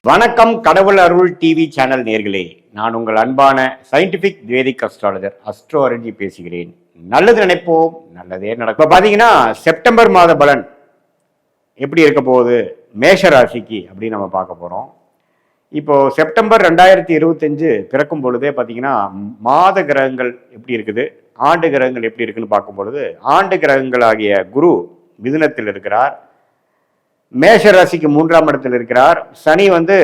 வணக்கம் கடவுள் அருள் TV channel நேர்களே, நான் உங்கள் அன்பான சயின்டிபிக் வேதிக் அஸ்ட்ராலஜர் அஸ்ட்ரோ அருள்ஜி பேசுகிறேன். நல்லது நினைப்போம், நல்லதே நடக்கும். இப்போ பார்த்தீங்கன்னா செப்டம்பர் மாத பலன் எப்படி இருக்க போகுது மேஷ ராசிக்கு அப்படின்னு நம்ம பார்க்க போகிறோம். இப்போ செப்டம்பர் 2025 பிறக்கும் பொழுதே பார்த்தீங்கன்னா மாத கிரகங்கள் எப்படி இருக்குது, ஆண்டு கிரகங்கள் எப்படி இருக்குன்னு பார்க்கும் பொழுது ஆண்டு கிரகங்கள் ஆகிய குரு மிதுனத்தில் இருக்கிறார், மேஷ ராசிக்கு 3ஆம் இடத்தில் இருக்கிறார். சனி வந்து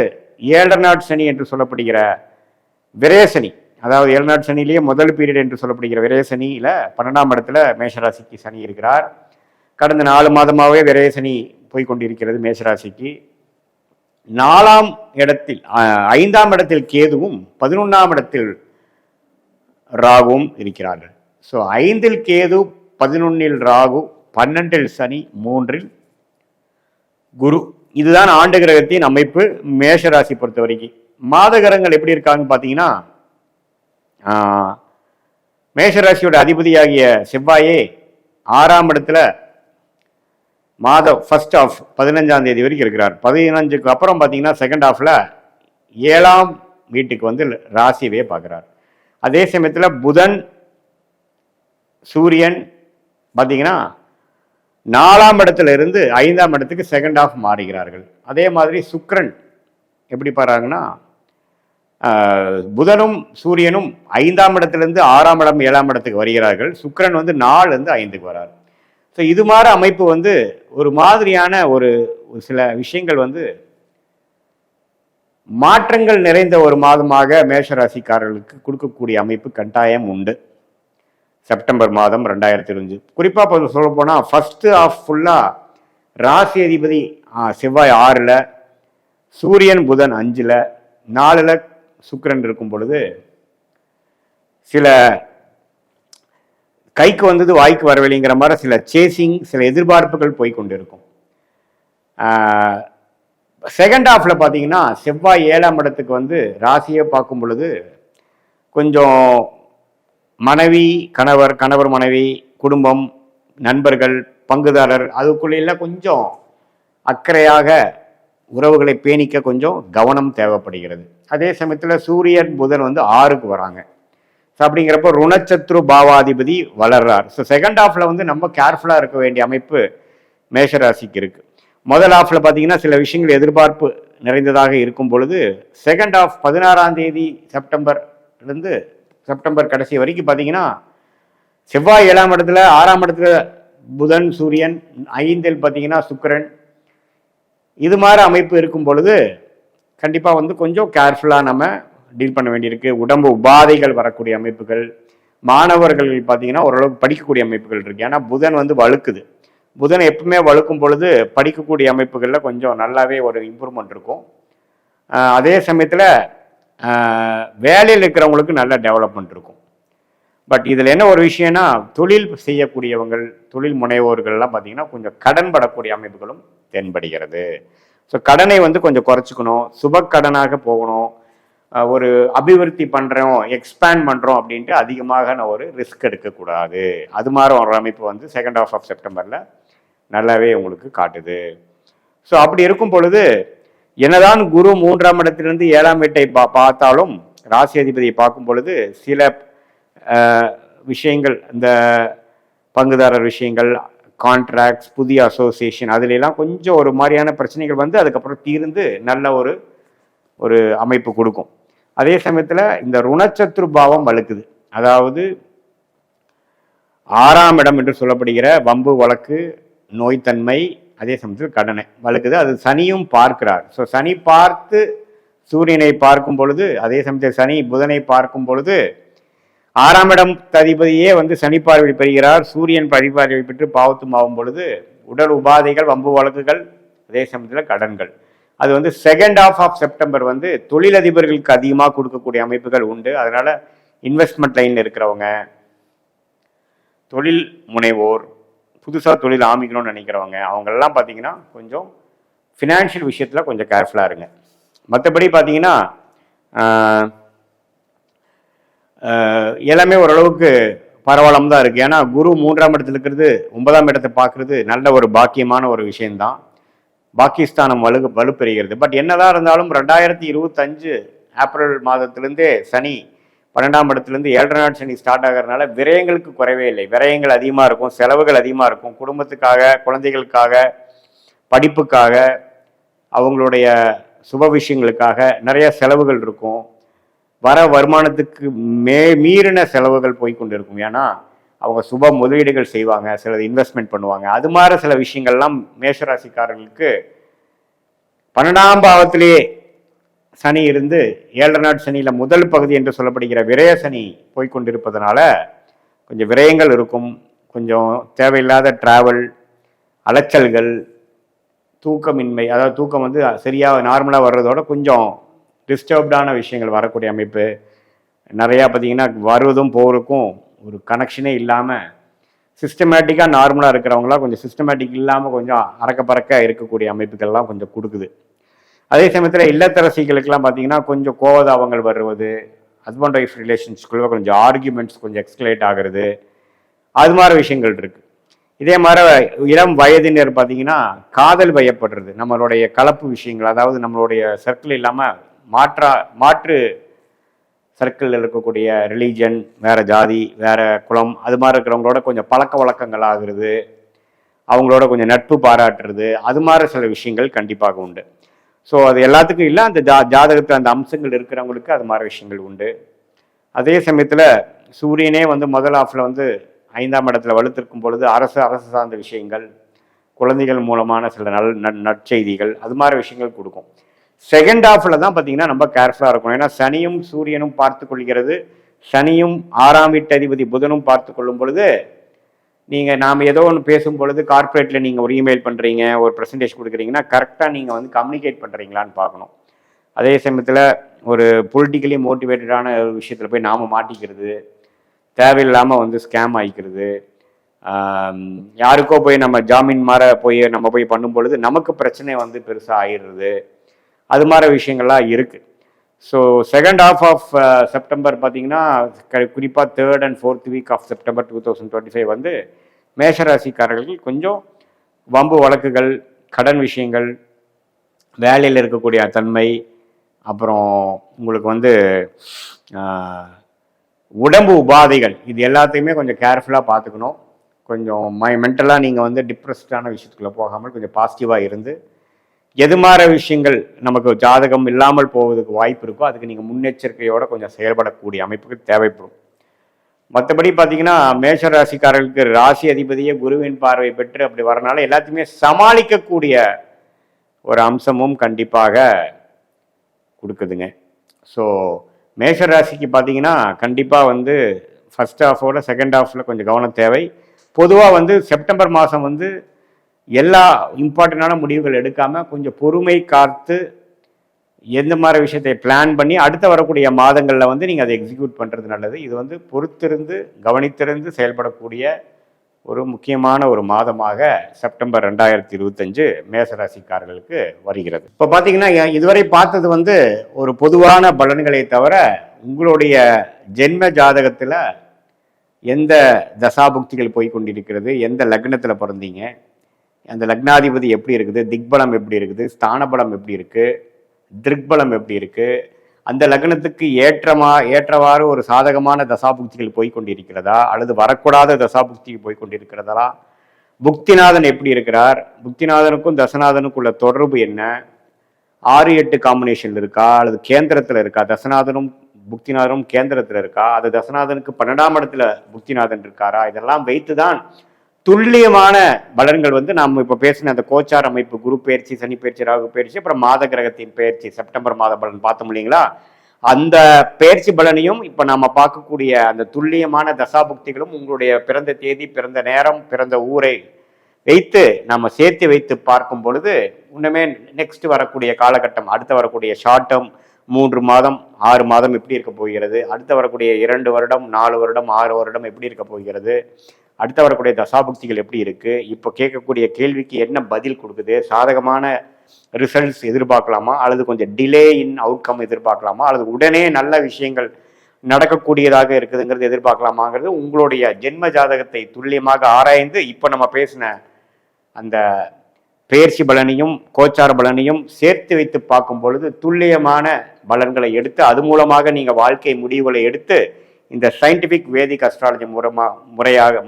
7 நாட் சனி என்று சொல்லப்படுகிற விரயசனி, அதாவது 7 நாட் சனிலேயே முதல் பீரியட் என்று சொல்லப்படுகிற விரயசனியில 12ஆம் இடத்துல மேஷராசிக்கு சனி இருக்கிறார். கடந்த 4 மாதமாகவே விரயசனி போய்கொண்டிருக்கிறது மேஷராசிக்கு. 4ஆம் இடத்தில் 5ஆம் இடத்தில் கேதுவும் 11ஆம் இடத்தில் ராகுவும் இருக்கிறார்கள். ஸோ 5இல் கேது, 11இல் ராகு, 12இல் சனி, 3இல் குரு. இதுதான் ஆண்டு கிரகத்தின் அமைப்பு மேஷராசி பொறுத்த வரைக்கும். மாத கிரகங்கள் எப்படி இருக்காங்கன்னு பார்த்தீங்கன்னா, மேஷராசியோட அதிபதியாகிய செவ்வாயே 6ஆம் இடத்துல மாதம் ஃபர்ஸ்ட் ஆஃப் 15ஆம் தேதி வரைக்கும் இருக்கிறார். 15க்கு அப்புறம் பார்த்தீங்கன்னா செகண்ட் ஆஃப்ல 7ஆம் வீட்டுக்கு வந்து ராசியவே பார்க்குறார். அதே சமயத்தில் புதன் சூரியன் பார்த்தீங்கன்னா 4ஆம் இடத்துல இருந்து 5ஆம் இடத்துக்கு செகண்ட் ஆஃப் மாறுகிறார்கள். அதே மாதிரி சுக்கிரன் எப்படி பாருங்கன்னா, புதனும் சூரியனும் 5ஆம் இடத்திலிருந்து 6ஆம் இடம் 7ஆம் இடத்துக்கு வருகிறார்கள். சுக்கிரன் வந்து 4லேருந்து 5க்கு வரார். ஸோ இது மாதிரி அமைப்பு வந்து ஒரு மாதிரியான ஒரு சில விஷயங்கள் வந்து மாற்றங்கள் நிறைந்த ஒரு மாதமாக மேஷராசிக்காரர்களுக்கு கொடுக்கக்கூடிய அமைப்பு கட்டாயம் உண்டு. செப்டம்பர் மாதம் 2025 குறிப்பாக சொல்ல போனால் ஃபர்ஸ்ட் ஆஃப் ஃபுல்லாக ராசி அதிபதி செவ்வாய் 6ல், சூரியன் புதன் 5ல், 4ல் சுக்கிரன் இருக்கும் பொழுது சில கைக்கு வந்தது வாய்க்கு வரவில்லைங்கிற மாதிரி சில சேசிங், சில எதிர்பார்ப்புகள் போய்கொண்டிருக்கும். செகண்ட் ஆஃப்ல பார்த்தீங்கன்னா செவ்வாய் 7ஆம் இடத்துக்கு வந்து ராசியை பார்க்கும் பொழுது கொஞ்சம் மனைவி கணவர், கணவர் மனைவி, குடும்பம், நண்பர்கள், பங்குதாரர் அதுக்குள்ள கொஞ்சம் அக்கறையாக உறவுகளை பேணிக்க கொஞ்சம் கவனம் தேவைப்படுகிறது. அதே சமயத்தில் சூரியன் புதன் வந்து 6க்கு வராங்க. ஸோ அப்படிங்கிறப்போ ருணச்சத்ரு பாவாதிபதி வளர்றார். ஸோ செகண்ட் ஆஃப்ல வந்து நம்ம கேர்ஃபுல்லாக இருக்க வேண்டிய அமைப்பு மேஷராசிக்கு இருக்கு. முதல் ஆஃப்ல பார்த்தீங்கன்னா சில விஷயங்கள் எதிர்பார்ப்பு நிறைந்ததாக இருக்கும் பொழுது செகண்ட் ஆஃப் 16ஆம் தேதி செப்டம்பர்லேருந்து செப்டம்பர் கடைசி வரைக்கும் பார்த்தீங்கன்னா செவ்வாய் 7ஆம் இடத்துல, 6ஆம் இடத்துல புதன் சூரியன், 5இல் பார்த்தீங்கன்னா சுக்கிரன், இது மாதிரி அமைப்பு இருக்கும் பொழுது கண்டிப்பாக வந்து கொஞ்சம் கேர்ஃபுல்லாக நம்ம டீல் பண்ண வேண்டியிருக்கு. உடம்பு உபாதைகள் வரக்கூடிய அமைப்புகள், மாணவர்கள் பார்த்தீங்கன்னா ஓரளவுக்கு படிக்கக்கூடிய அமைப்புகள் இருக்கு. ஏன்னா புதன் வந்து வழுக்குது. புதன் எப்பவுமே வழுக்கும் பொழுது படிக்கக்கூடிய அமைப்புகளில் கொஞ்சம் நல்லாவே ஒரு இம்ப்ரூவ்மெண்ட் இருக்கும். அதே சமயத்தில் வேலையில் இருக்கிறவங்களுக்கு நல்ல டெவலப்மெண்ட் இருக்கும். பட் இதில் என்ன ஒரு விஷயம்னா, தொழில் செய்யக்கூடியவங்கள், தொழில் முனைவோர்கள்லாம் பார்த்தீங்கன்னா கொஞ்சம் கடன் படக்கூடிய அமைப்புகளும் தென்படுகிறது. ஸோ கடனை வந்து கொஞ்சம் குறைச்சிக்கணும், சுப கடனாக போகணும். ஒரு அபிவிருத்தி பண்ணுறோம், எக்ஸ்பேண்ட் பண்ணுறோம் அப்படின்ட்டு அதிகமாக நான் ஒரு ரிஸ்க் எடுக்கக்கூடாது. அது மாதிரி ஒரு அமைப்பு வந்து செகண்ட் ஆஃப் செப்டம்பரில் நல்லாவே உங்களுக்கு காட்டுது. ஸோ அப்படி இருக்கும் பொழுது என்னதான் குரு 3ஆம் இடத்திலிருந்து 7ஆம் வீட்டை பார்த்தாலும் ராசி அதிபதியை பார்க்கும் பொழுது சில விஷயங்கள், இந்த பங்குதாரர் விஷயங்கள், கான்ட்ராக்ட்ஸ், புதிய அசோசியேஷன், அதுலாம் கொஞ்சம் ஒரு மாதிரியான பிரச்சனைகள் வந்து அதுக்கப்புறம் தீர்ந்து நல்ல ஒரு அமைப்பு கொடுக்கும். அதே சமயத்தில் இந்த ருணச்சத்ரு பாவம் வழுக்குது, அதாவது 6ஆம் இடம் என்று சொல்லப்படுகிற வம்பு வழக்கு, நோய்த்தன்மை, அதே சமயத்தில் கடனை வழுக்குது. அது சனியும் பார்க்கிறார். ஸோ சனி பார்த்து சூரியனை பார்க்கும் பொழுது, அதே சமயத்தில் சனி புதனை பார்க்கும் பொழுது 6ஆம் இடம் அதிபதியே வந்து சனி பார்வை பெறுகிறார், சூரியன் பரிபார்வை பெற்று பாவத்தும் ஆகும் பொழுது உடல் உபாதைகள், வம்பு வழக்குகள், அதே சமயத்தில் கடன்கள். அது வந்து செகண்ட் ஆஃப் செப்டம்பர் வந்து தொழிலதிபர்களுக்கு அதிகமாக கொடுக்கக்கூடிய அமைப்புகள் உண்டு. அதனால இன்வெஸ்ட்மெண்ட் லைனில் இருக்கிறவங்க, தொழில் முனைவோர், புதுசாக தொழில் ஆரம்பிக்கணும்னு நினைக்கிறவங்க, அவங்களெல்லாம் பார்த்தீங்கன்னா கொஞ்சம் ஃபினான்ஷியல் விஷயத்தில் கொஞ்சம் கேர்ஃபுல்லாக இருங்க. மற்றபடி பார்த்தீங்கன்னா எல்லாமே ஓரளவுக்கு பரவாயில்லாம தான் இருக்குது. ஏன்னா குரு 3ஆம் இடத்துல இருக்கிறது 9ஆம் இடத்தை பார்க்குறது நல்ல ஒரு பாக்கியமான ஒரு விஷயம்தான். பாகிஸ்தானம் வலுப்பெறுகிறது. பட் என்னதான் இருந்தாலும் 2025 ஏப்ரல் மாதத்திலிருந்தே சனி 12ஆம் இடத்துலேருந்து 7.5 நாள் சனி ஸ்டார்ட் ஆகிறதுனால விரயங்களுக்கு குறைவே இல்லை. விரயங்கள் அதிகமாக இருக்கும், செலவுகள் அதிகமாக இருக்கும். குடும்பத்துக்காக, குழந்தைகளுக்காக, படிப்புக்காக, அவங்களுடைய சுப விஷயங்களுக்காக நிறைய செலவுகள் இருக்கும். வர வருமானத்துக்கு மீறின செலவுகள் போய்கொண்டு இருக்கும். ஏன்னா அவங்க சுப முதலீடுகள் செய்வாங்க, சிலது இன்வெஸ்ட்மெண்ட் பண்ணுவாங்க. அது மாதிரி சில விஷயங்கள்லாம் மேஷராசிக்காரர்களுக்கு 12ஆம் பாவத்திலேயே சனி இருந்து 7.5 நாள் சனியில முதல் பகுதி என்று சொல்லப்படுகிற விரய சனி போய்கொண்டிருப்பதனால கொஞ்சம் விரயங்கள் இருக்கும். கொஞ்சம் தேவையில்லாத டிராவல், அலைச்சல்கள், தூக்கமின்மை, அதாவது தூக்கம் வந்து சரியாக நார்மலாக வர்றதோட கொஞ்சம் டிஸ்டர்ப்டான விஷயங்கள் வரக்கூடிய அமைப்பு நிறையா. பார்த்தீங்கன்னா வருவதும் போகிறதுக்கும் ஒரு கனெக்ஷனே இல்லாமல் சிஸ்டமேட்டிக்காக நார்மலாக இருக்கிறவங்களாம் கொஞ்சம் சிஸ்டமேட்டிக் இல்லாமல் கொஞ்சம் அறக்க பறக்க இருக்கக்கூடிய அமைப்புகள்லாம் கொஞ்சம் கொடுக்குது. அதே சமயத்தில் இல்லத்தரசிகளுக்கெல்லாம் பார்த்தீங்கன்னா கொஞ்சம் கோவதாபங்கள் வருவது, ஹஸ்பண்ட் ஒய்ஃப் ரிலேஷன்ஸ்குள்ள கொஞ்சம் ஆர்கியூமெண்ட்ஸ் கொஞ்சம் எக்ஸ்கலேட் ஆகிறது, அது மாதிரி விஷயங்கள் இருக்குது. இதே மாதிரி இளம் வயதினர் பார்த்தீங்கன்னா காதல் வயப்படுறது, நம்மளுடைய கலப்பு விஷயங்கள், அதாவது நம்மளுடைய சர்க்கிள் இல்லாமல் மாற்று சர்க்கிளில் இருக்கக்கூடிய ரிலீஜன், வேறு ஜாதி, வேறு குலம், அது மாதிரி இருக்கிறவங்களோட கொஞ்சம் பழக்க வழக்கங்கள் ஆகுறது, அவங்களோட கொஞ்சம் நட்பு பாராட்டுறது, அது மாதிரி சில விஷயங்கள் கண்டிப்பாக உண்டு. ஸோ அது எல்லாத்துக்கும் இல்லை, அந்த ஜாதகத்தில் அந்த அம்சங்கள் இருக்கிறவங்களுக்கு அது மாதிரி விஷயங்கள் உண்டு. அதே சமயத்தில் சூரியனே வந்து முதல் ஆஃபில் வந்து 5ஆம் இடத்துல வலுத்திருக்கும் பொழுது அரசு சார்ந்த விஷயங்கள், குழந்தைகள் மூலமான சில நற்செய்திகள், அது மாதிரி விஷயங்கள் கொடுக்கும். செகண்ட் ஹாஃபில் தான் பார்த்தீங்கன்னா ரொம்ப கேர்ஃபுல்லாக இருக்கும். ஏன்னா சனியும் சூரியனும் பார்த்து கொள்கிறது. சனியும் 6ஆம் வீட்டு அதிபதி புதனும் பார்த்து கொள்ளும் பொழுது நாம் ஏதோ ஒன்று பேசும் பொழுது கார்ப்பரேட்டில் நீங்கள் ஒரு இமெயில் பண்ணுறீங்க, ஒரு ப்ரெசன்டேஷன் கொடுக்குறீங்கன்னா கரெக்டாக நீங்கள் வந்து கம்யூனிகேட் பண்ணுறீங்களான்னு பார்க்கணும். அதே சமயத்தில் ஒரு பொலிட்டிக்கலி மோட்டிவேட்டடான விஷயத்தில் போய் நாம் மாட்டிக்கிறது, தேவையில்லாமல் வந்து ஸ்கேம் ஆகிக்கிறது, யாருக்கோ போய் நம்ம ஜாமீன் மாதிரி நம்ம போய் பண்ணும் பொழுது நமக்கு பிரச்சனை வந்து பெருசாக ஆயிடுறது, அது மாதிரி விஷயங்கள்லாம் இருக்குது. So second half of September பார்த்தீங்கன்னா குறிப்பாக 3rd and 4th week of September 2025 வந்து மேஷராசிக்காரர்கள் கொஞ்சம் வம்பு வழக்குகள், கடன் விஷயங்கள், வேலையில் இருக்கக்கூடிய தன்மை, அப்புறம் உங்களுக்கு வந்து உடம்பு உபாதைகள், இது எல்லாத்தையுமே கொஞ்சம் கேர்ஃபுல்லாக பார்த்துக்கணும். கொஞ்சம் மென்டலாக நீங்கள் வந்து டிப்ரெஸ்டான விஷயத்துக்குள்ளே போகாமல் கொஞ்சம் பாசிட்டிவாக இருந்து எது மாதிரி விஷயங்கள் நமக்கு ஜாதகம் இல்லாமல் போவதுக்கு வாய்ப்பு இருக்கோ அதுக்கு நீங்கள் முன்னெச்சரிக்கையோடு கொஞ்சம் செயல்படக்கூடிய அமைப்புக்கு தேவைப்படும். மற்றபடி பார்த்தீங்கன்னா மேஷராசிக்காரர்களுக்கு ராசி அதிபதியே குருவின் பார்வை பெற்று அப்படி வரனால எல்லாத்தையுமே சமாளிக்கக்கூடிய ஒரு அம்சமும் கண்டிப்பாக கொடுக்குதுங்க. ஸோ மேஷராசிக்கு பார்த்தீங்கன்னா கண்டிப்பாக வந்து ஃபர்ஸ்ட் ஹாஃபோட செகண்ட் ஹாஃபில் கொஞ்சம் கவனம் தேவை. பொதுவாக வந்து செப்டம்பர் மாதம் வந்து எல்லா இம்பார்ட்டண்டான முடிவுகள் எடுக்காமல் கொஞ்சம் பொறுமை காத்து எந்த மாதிரி விஷயத்தை பிளான் பண்ணி அடுத்த வரக்கூடிய மாதங்களில் வந்து நீங்கள் அதை எக்ஸிக்யூட் பண்ணுறது நல்லது. இது வந்து பொறுத்திருந்து கவனித்திருந்து செயல்படக்கூடிய ஒரு முக்கியமான ஒரு மாதமாக செப்டம்பர் 2025 மேசராசிக்காரர்களுக்கு வருகிறது. இப்போ பார்த்தீங்கன்னா இதுவரை பார்த்தது வந்து ஒரு பொதுவான பலன்களை தவிர உங்களுடைய ஜென்ம ஜாதகத்தில் எந்த தசாபுக்திகள் போய் கொண்டிருக்கிறது, எந்த லக்னத்தில் பிறந்தீங்க, அந்த லக்னாதிபதி எப்படி இருக்குது, திக்பலம் எப்படி இருக்குது, ஸ்தானபலம் எப்படி இருக்குது, திருக்பலம் எப்படி இருக்குது, அந்த லக்னத்துக்கு ஏற்றவாறு ஒரு சாதகமான தசாபுக்திகள் போய்கொண்டிருக்கிறதா அல்லது வரக்கூடாத தசாபுக்திகள் போய்கொண்டிருக்கிறதா, புக்திநாதன் எப்படி இருக்கிறார், புக்திநாதனுக்கும் தசநாதனுக்கும் உள்ள தொடர்பு என்ன, 6-8 காம்பினேஷன் இருக்கா அல்லது கேந்திரத்தில் இருக்கா, தசநாதனும் புக்திநாதனும் கேந்திரத்தில் இருக்கா, அது தசநாதனுக்கு 12ஆம் இடத்துல புக்திநாதன் இருக்காரா, இதெல்லாம் வைத்துதான் துல்லியமான பலன்கள் வந்து நாம் இப்போ பேசின அந்த கோச்சார் அமைப்பு, குரு பயிற்சி, சனி பயிற்சி, ராகு பயிற்சி, அப்புறம் மாத கிரகத்தின் பயிற்சி, செப்டம்பர் மாத பலன் பார்த்தோம் இல்லைங்களா, அந்த பயிற்சி பலனையும் இப்போ நம்ம பார்க்கக்கூடிய அந்த துல்லியமான தசாபுக்திகளும் உங்களுடைய பிறந்த தேதி, பிறந்த நேரம், பிறந்த ஊரை வைத்து நம்ம சேர்த்து வைத்து பார்க்கும் பொழுது இன்னுமே நெக்ஸ்ட் வரக்கூடிய காலகட்டம், அடுத்து வரக்கூடிய ஷார்ட் டேர்ம் 3 மாதம் 6 மாதம் எப்படி இருக்க போகிறது, அடுத்து வரக்கூடிய 2 வருடம் 4 வருடம் 6 வருடம் எப்படி இருக்க போகிறது, அடுத்த வரக்கூடிய தசாபுக்திகள் எப்படி இருக்குது, இப்போ கேட்கக்கூடிய கேள்விக்கு என்ன பதில் கொடுக்குது, சாதகமான ரிசல்ட்ஸ் எதிர்பார்க்கலாமா அல்லது கொஞ்சம் டிலே இன் அவுட்கம் எதிர்பார்க்கலாமா அல்லது உடனே நல்ல விஷயங்கள் நடக்கக்கூடியதாக இருக்குதுங்கிறது எதிர்பார்க்கலாமாங்கிறது உங்களுடைய ஜென்ம ஜாதகத்தை துல்லியமாக ஆராய்ந்து இப்போ நம்ம பேசின அந்த பெயர்ச்சி பலனையும் கோச்சார பலனையும் சேர்த்து வைத்து பார்க்கும் பொழுது துல்லியமான பலன்களை எடுத்து அது மூலமாக நீங்கள் வாழ்க்கை முடிவுகளை எடுத்து இந்த சயின்டிஃபிக் வேதிக் அஸ்ட்ராலஜி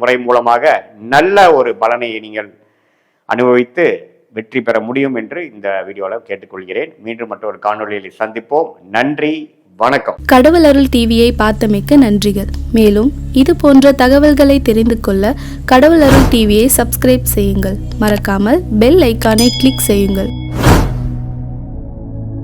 முறை மூலமாக நல்ல ஒரு பலனை நீங்கள் அனுபவித்து வெற்றி பெற முடியும் என்று இந்த வீடியோவில் கேட்டுக்கொள்கிறேன். மீண்டும் மற்றொரு காணொலியில் சந்திப்போம். நன்றி, வணக்கம். கடவுள் அருள் டிவியை பார்த்தமைக்கு நன்றிகள். மேலும் இது போன்ற தகவல்களை தெரிந்து கொள்ள கடவுள் அருள் டிவியை சப்ஸ்கிரைப் செய்யுங்கள். மறக்காமல் பெல் ஐக்கானை கிளிக் செய்யுங்கள்.